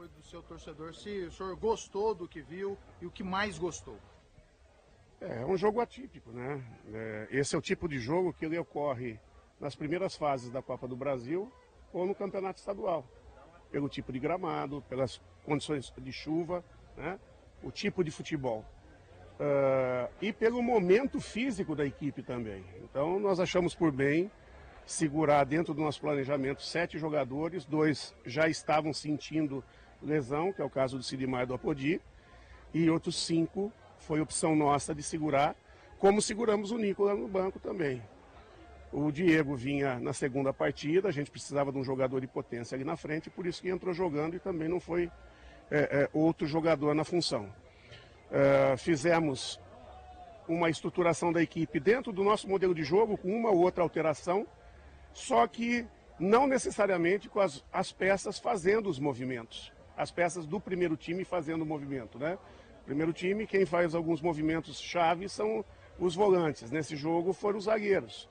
foi do seu torcedor, se o senhor gostou do que viu e o que mais gostou. É um jogo atípico, né? Esse é o tipo de jogo que ele ocorre nas primeiras fases da Copa do Brasil ou no Campeonato Estadual. Pelo tipo de gramado, pelas condições de chuva, né? O tipo de futebol. E pelo momento físico da equipe também. Então nós achamos por bem segurar dentro do nosso planejamento 7 jogadores, 2 já estavam sentindo lesão, que é o caso do Sidmar e do Apodi, e outros 5 foi opção nossa de segurar, como seguramos o Nicolas no banco também. O Diego vinha na segunda partida, a gente precisava de um jogador de potência ali na frente, por isso que entrou jogando e também não foi outro jogador na função. Fizemos uma estruturação da equipe dentro do nosso modelo de jogo, com uma ou outra alteração, só que não necessariamente com as peças fazendo os movimentos. As peças do primeiro time fazendo o movimento, né? Primeiro time, quem faz alguns movimentos chave são os volantes. Nesse jogo foram os zagueiros.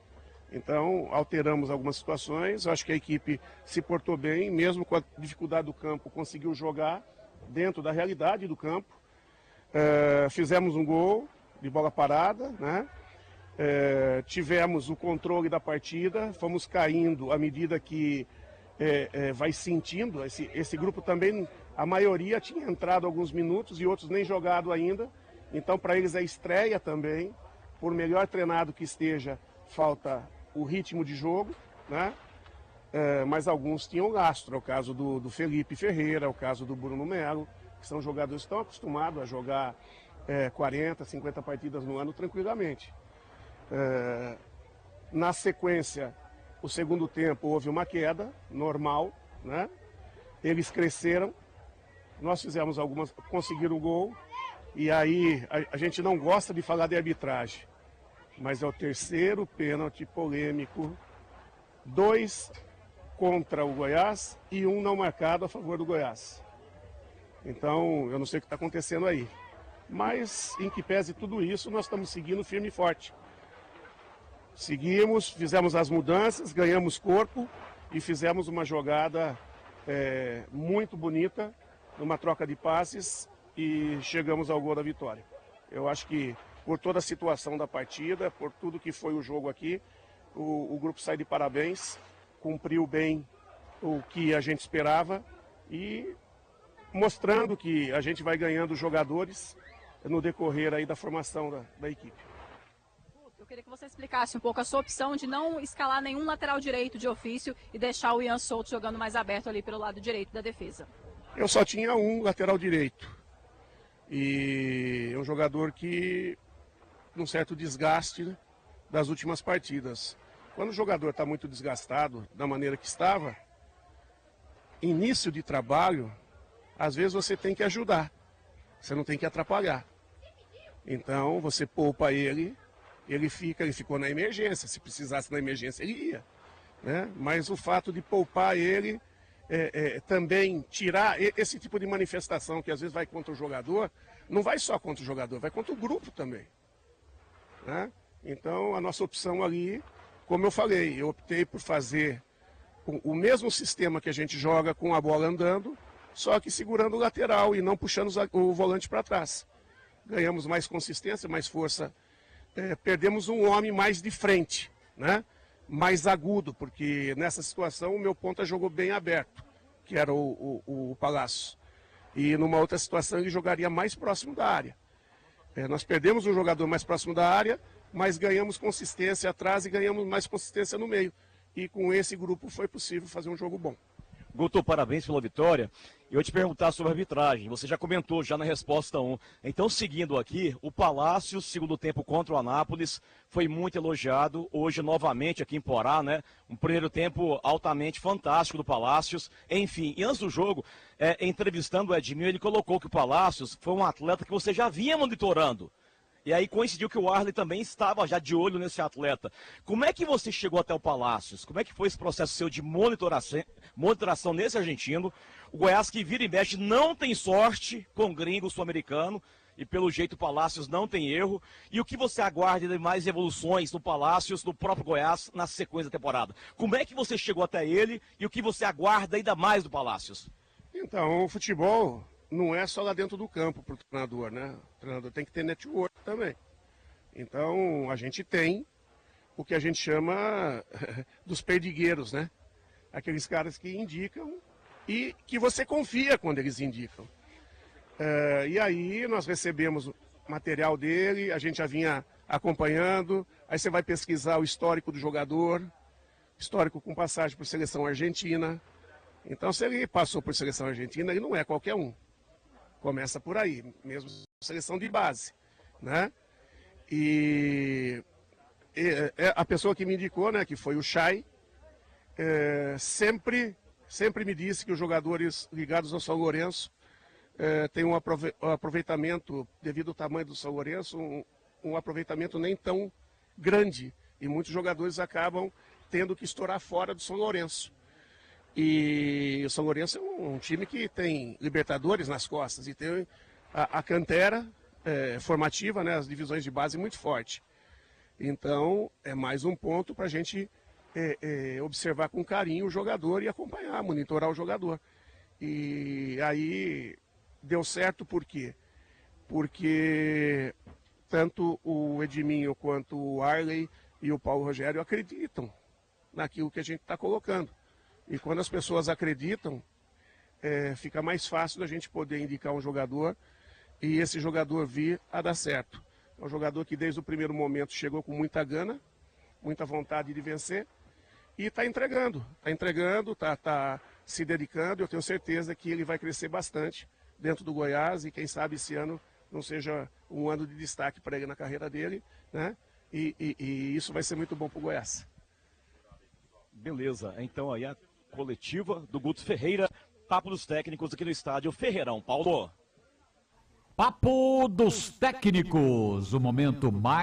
Então, alteramos algumas situações. Acho que a equipe se portou bem, mesmo com a dificuldade do campo, conseguiu jogar dentro da realidade do campo. Fizemos um gol de bola parada, né? Tivemos o controle da partida, fomos caindo à medida que vai sentindo. Esse grupo também, a maioria tinha entrado alguns minutos e outros nem jogado ainda. Então, para eles é estreia também. Por melhor treinado que esteja, falta o ritmo de jogo, né? Mas alguns tinham lastro. É o caso do Felipe Ferreira, é o caso do Bruno Melo, que são jogadores que estão acostumados a jogar 40, 50 partidas no ano tranquilamente. Na sequência, o segundo tempo houve uma queda normal, né? Eles cresceram, nós fizemos algumas, conseguiram o gol, e aí a gente não gosta de falar de arbitragem, mas é o terceiro pênalti polêmico, 2 contra o Goiás e 1 não marcado a favor do Goiás. Então, eu não sei o que está acontecendo aí. Mas, em que pese tudo isso, nós estamos seguindo firme e forte. Seguimos, fizemos as mudanças, ganhamos corpo e fizemos uma jogada muito bonita, numa troca de passes, e chegamos ao gol da vitória. Eu acho que, por toda a situação da partida, por tudo que foi o jogo aqui, o grupo sai de parabéns, cumpriu bem o que a gente esperava e mostrando que a gente vai ganhando jogadores no decorrer aí da formação da equipe. Eu queria que você explicasse um pouco a sua opção de não escalar nenhum lateral direito de ofício e deixar o Ian Souto jogando mais aberto ali pelo lado direito da defesa. Eu só tinha um lateral direito. E é um jogador que, num certo desgaste, né, das últimas partidas. Quando o jogador está muito desgastado, da maneira que estava, início de trabalho, às vezes você tem que ajudar, você não tem que atrapalhar. Então você poupa ele ficou na emergência, se precisasse na emergência ele ia, né? Mas o fato de poupar ele, também tirar esse tipo de manifestação que às vezes vai contra o jogador, não vai só contra o jogador, vai contra o grupo também, né? Então a nossa opção ali, como eu falei, eu optei por fazer o mesmo sistema que a gente joga com a bola andando, só que segurando o lateral e não puxando o volante para trás. Ganhamos mais consistência, mais força, perdemos um homem mais de frente, né? Mais agudo, porque nessa situação o meu ponta jogou bem aberto, que era o Palácio. E numa outra situação ele jogaria mais próximo da área. Nós perdemos um jogador mais próximo da área, mas ganhamos consistência atrás e ganhamos mais consistência no meio. E com esse grupo foi possível fazer um jogo bom. Guto, parabéns pela vitória. Eu ia te perguntar sobre a arbitragem. Você já comentou já na resposta 1. Então, seguindo aqui, o Palácios, segundo tempo contra o Anápolis, foi muito elogiado. Hoje, novamente, aqui em Porá, né? Um primeiro tempo altamente fantástico do Palácios. Enfim, e antes do jogo, entrevistando o Edmil, ele colocou que o Palácios foi um atleta que você já vinha monitorando. E aí coincidiu que o Arley também estava já de olho nesse atleta. Como é que você chegou até o Palácios? Como é que foi esse processo seu de monitoração nesse argentino? O Goiás, que vira e mexe, não tem sorte com gringo sul-americano. E pelo jeito o Palácios não tem erro. E o que você aguarda de mais evoluções no Palácios, no próprio Goiás, na sequência da temporada? Como é que você chegou até ele e o que você aguarda ainda mais do Palácios? Então, o futebol não é só lá dentro do campo para o treinador, né? O treinador tem que ter network também. Então, a gente tem o que a gente chama dos perdigueiros, né? Aqueles caras que indicam e que você confia quando eles indicam. E aí nós recebemos o material dele, a gente já vinha acompanhando, aí você vai pesquisar o histórico do jogador, histórico com passagem por seleção argentina. Então, se ele passou por seleção argentina, ele não é qualquer um. Começa por aí, mesmo seleção de base, né? E a pessoa que me indicou, né, que foi o Chay, sempre me disse que os jogadores ligados ao São Lourenço têm um aproveitamento, devido ao tamanho do São Lourenço, um aproveitamento nem tão grande. E muitos jogadores acabam tendo que estourar fora do São Lourenço. E o São Lourenço é um time que tem Libertadores nas costas e tem a cantera formativa, né, as divisões de base muito forte. Então, é mais um ponto para a gente observar com carinho o jogador e acompanhar, monitorar o jogador. E aí deu certo por quê? Porque tanto o Edminho quanto o Arley e o Paulo Rogério acreditam naquilo que a gente está colocando. E quando as pessoas acreditam, fica mais fácil da gente poder indicar um jogador e esse jogador vir a dar certo. É um jogador que desde o primeiro momento chegou com muita gana, muita vontade de vencer e está entregando, está se dedicando. Eu tenho certeza que ele vai crescer bastante dentro do Goiás e quem sabe esse ano não seja um ano de destaque para ele na carreira dele, né? E isso vai ser muito bom para o Goiás. Beleza, então aí a coletiva do Guto Ferreira, papo dos técnicos aqui no estádio Ferreirão. Paulo. Papo dos técnicos, o momento mais